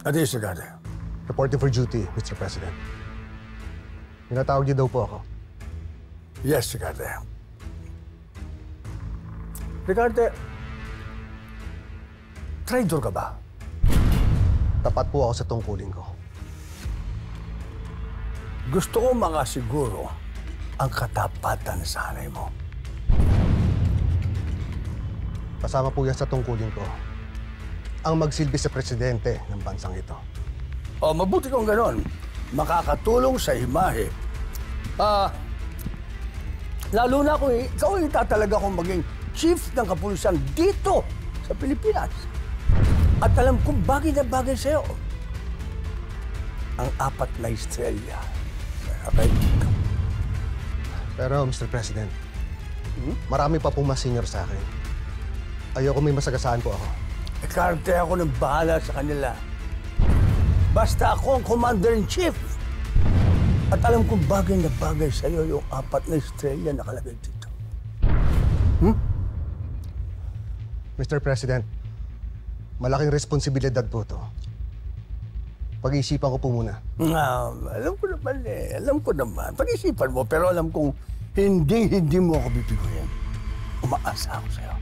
Atis, Ricardo. Reporting for duty, Mr. President. Tinatawag niyo daw po ako. Yes, Ricardo. Ricardo, traitor ka ba? Tapat po ako sa tungkulin ko. Gusto ko makasiguro ang katapatan sa hanay mo. Kasama po yan sa tungkulin ko ang magsilbi sa presidente ng bansang ito. O, mabuti kung ganon. Makakatulong sa imahe. Lalo na kung ikaw ang tatalaga kong maging chief ng kapulisan dito sa Pilipinas. At alam kong bagay na bagay sa'yo. Ang 4 na estrella. Okay? Pero, Mr. President, marami pa po mas senior sa akin. Ayoko may masagasaan po ako. Karte ako ng bahala sa kanila. Basta ako ang commander-in-chief. At alam kong bagay na bagay sa'yo yung 4 na estrella nakalagay dito. Mr. President, malaking responsibilidad po ito. Pag-iisipan ko po muna. Alam ko naman eh. Alam ko naman. Pag-isipan mo, pero alam kong hindi mo ako bibiguin. Umaasa ako sa'yo.